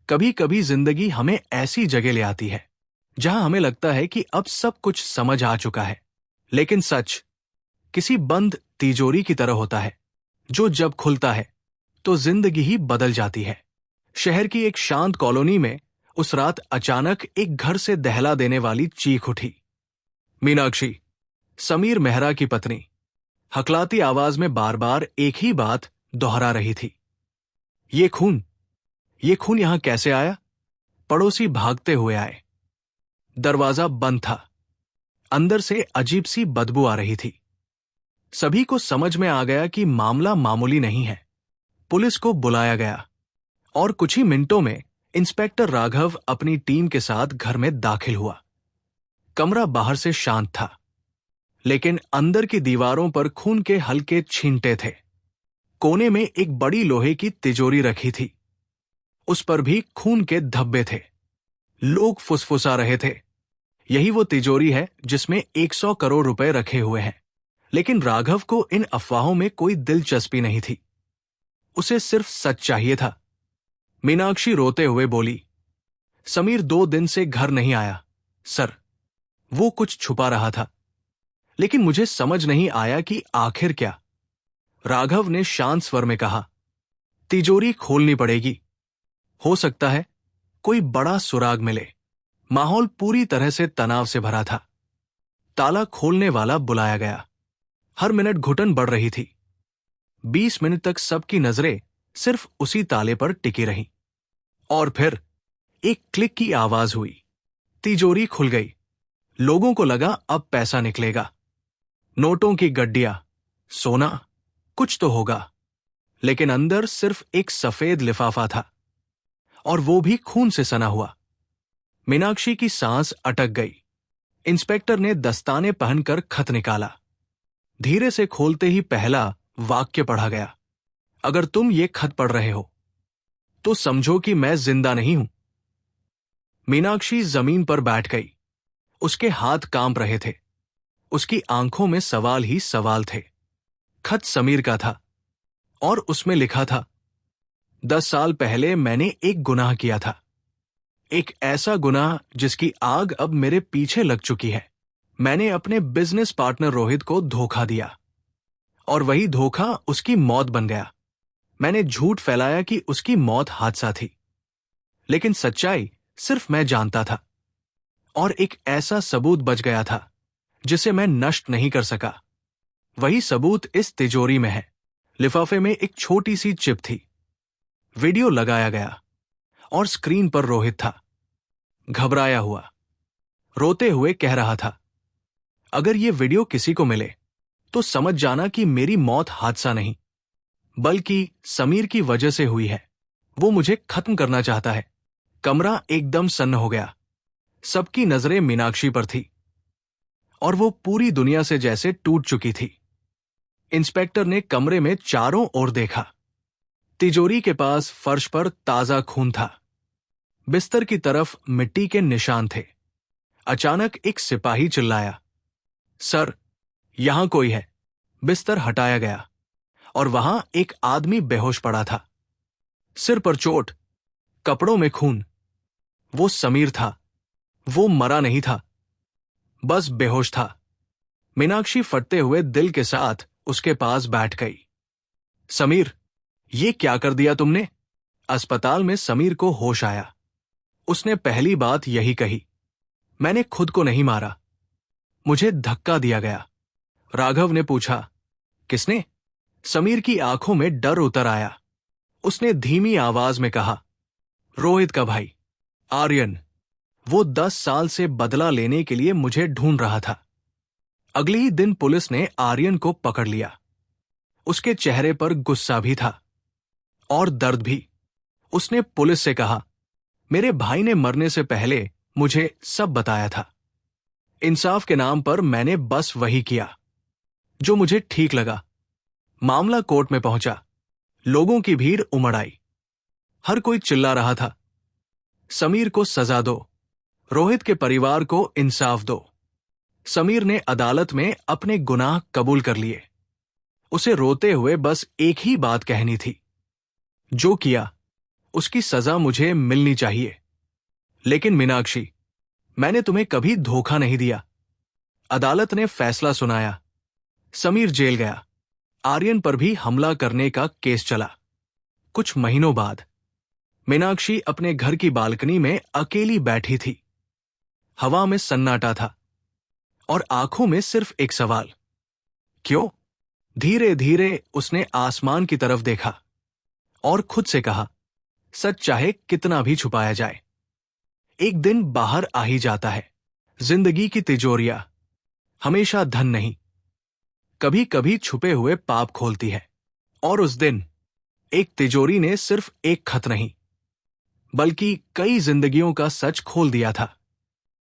कभी कभी जिंदगी हमें ऐसी जगह ले आती है जहां हमें लगता है कि अब सब कुछ समझ आ चुका है, लेकिन सच किसी बंद तिजोरी की तरह होता है जो जब खुलता है तो जिंदगी ही बदल जाती है। शहर की एक शांत कॉलोनी में उस रात अचानक एक घर से दहला देने वाली चीख उठी। मीनाक्षी, समीर मेहरा की पत्नी, हकलाती आवाज में बार बार एक ही बात दोहरा रही थी। ये खून, ये खून यहां कैसे आया? पड़ोसी भागते हुए आए। दरवाजा बंद था। अंदर से अजीब सी बदबू आ रही थी। सभी को समझ में आ गया कि मामला मामूली नहीं है। पुलिस को बुलाया गया और कुछ ही मिनटों में इंस्पेक्टर राघव अपनी टीम के साथ घर में दाखिल हुआ। कमरा बाहर से शांत था, लेकिन अंदर की दीवारों पर खून के हल्के छींटे थे। कोने में एक बड़ी लोहे की तिजोरी रखी थी। उस पर भी खून के धब्बे थे। लोग फुसफुसा रहे थे, यही वो तिजोरी है जिसमें 100 करोड़ रुपए रखे हुए हैं। लेकिन राघव को इन अफवाहों में कोई दिलचस्पी नहीं थी। उसे सिर्फ सच चाहिए था। मीनाक्षी रोते हुए बोली, समीर 2 दिन से घर नहीं आया सर। वो कुछ छुपा रहा था, लेकिन मुझे समझ नहीं आया कि आखिर क्या। राघव ने शांत स्वर में कहा, तिजोरी खोलनी पड़ेगी। हो सकता है कोई बड़ा सुराग मिले। माहौल पूरी तरह से तनाव से भरा था। ताला खोलने वाला बुलाया गया। हर मिनट घुटन बढ़ रही थी। 20 मिनट तक सबकी नजरें सिर्फ उसी ताले पर टिकी रहीं। और फिर एक क्लिक की आवाज हुई। तिजोरी खुल गई। लोगों को लगा अब पैसा निकलेगा। नोटों की गड्डियां, सोना, कुछ तो होगा। लेकिन अंदर सिर्फ एक सफेद लिफाफा था, और वो भी खून से सना हुआ। मीनाक्षी की सांस अटक गई। इंस्पेक्टर ने दस्ताने पहनकर खत निकाला। धीरे से खोलते ही पहला वाक्य पढ़ा गया, अगर तुम ये खत पढ़ रहे हो तो समझो कि मैं जिंदा नहीं हूं। मीनाक्षी जमीन पर बैठ गई। उसके हाथ कांप रहे थे। उसकी आंखों में सवाल ही सवाल थे। खत समीर का था और उसमें लिखा था, 10 साल पहले मैंने एक गुनाह किया था। एक ऐसा गुनाह जिसकी आग अब मेरे पीछे लग चुकी है। मैंने अपने बिजनेस पार्टनर रोहित को धोखा दिया, और वही धोखा उसकी मौत बन गया। मैंने झूठ फैलाया कि उसकी मौत हादसा थी, लेकिन सच्चाई सिर्फ मैं जानता था। और एक ऐसा सबूत बच गया था जिसे मैं नष्ट नहीं कर सका। वही सबूत इस तिजोरी में है। लिफाफे में एक छोटी सी चिप थी। वीडियो लगाया गया और स्क्रीन पर रोहित था, घबराया हुआ, रोते हुए कह रहा था, अगर ये वीडियो किसी को मिले तो समझ जाना कि मेरी मौत हादसा नहीं, बल्कि समीर की वजह से हुई है। वो मुझे खत्म करना चाहता है। कमरा एकदम सन्न हो गया। सबकी नजरें मीनाक्षी पर थी, और वो पूरी दुनिया से जैसे टूट चुकी थी। इंस्पेक्टर ने कमरे में चारों ओर देखा। तिजोरी के पास फर्श पर ताजा खून था। बिस्तर की तरफ मिट्टी के निशान थे। अचानक एक सिपाही चिल्लाया, सर, यहां कोई है। बिस्तर हटाया गया और वहां एक आदमी बेहोश पड़ा था। सिर पर चोट, कपड़ों में खून। वो समीर था। वो मरा नहीं था, बस बेहोश था। मीनाक्षी फटते हुए दिल के साथ उसके पास बैठ गई। समीर, ये क्या कर दिया तुमने? अस्पताल में समीर को होश आया। उसने पहली बात यही कही, मैंने खुद को नहीं मारा, मुझे धक्का दिया गया। राघव ने पूछा, किसने? समीर की आंखों में डर उतर आया। उसने धीमी आवाज में कहा, रोहित का भाई, आर्यन। वो 10 साल से बदला लेने के लिए मुझे ढूंढ रहा था। अगले ही दिन पुलिस ने आर्यन को पकड़ लिया। उसके चेहरे पर गुस्सा भी था और दर्द भी। उसने पुलिस से कहा, मेरे भाई ने मरने से पहले मुझे सब बताया था। इंसाफ के नाम पर मैंने बस वही किया जो मुझे ठीक लगा। मामला कोर्ट में पहुंचा। लोगों की भीड़ उमड़ आई। हर कोई चिल्ला रहा था, समीर को सजा दो, रोहित के परिवार को इंसाफ दो। समीर ने अदालत में अपने गुनाह कबूल कर लिए। उसे रोते हुए बस एक ही बात कहनी थी, जो किया उसकी सजा मुझे मिलनी चाहिए। लेकिन मीनाक्षी, मैंने तुम्हें कभी धोखा नहीं दिया। अदालत ने फैसला सुनाया। समीर जेल गया। आर्यन पर भी हमला करने का केस चला। कुछ महीनों बाद मीनाक्षी अपने घर की बालकनी में अकेली बैठी थी। हवा में सन्नाटा था और आंखों में सिर्फ एक सवाल, क्यों? धीरे धीरे उसने आसमान की तरफ देखा और खुद से कहा, सच चाहे कितना भी छुपाया जाए, एक दिन बाहर आ ही जाता है। जिंदगी की तिजोरियां हमेशा धन नहीं, कभी कभी छुपे हुए पाप खोलती है। और उस दिन एक तिजोरी ने सिर्फ एक खत नहीं, बल्कि कई जिंदगियों का सच खोल दिया था।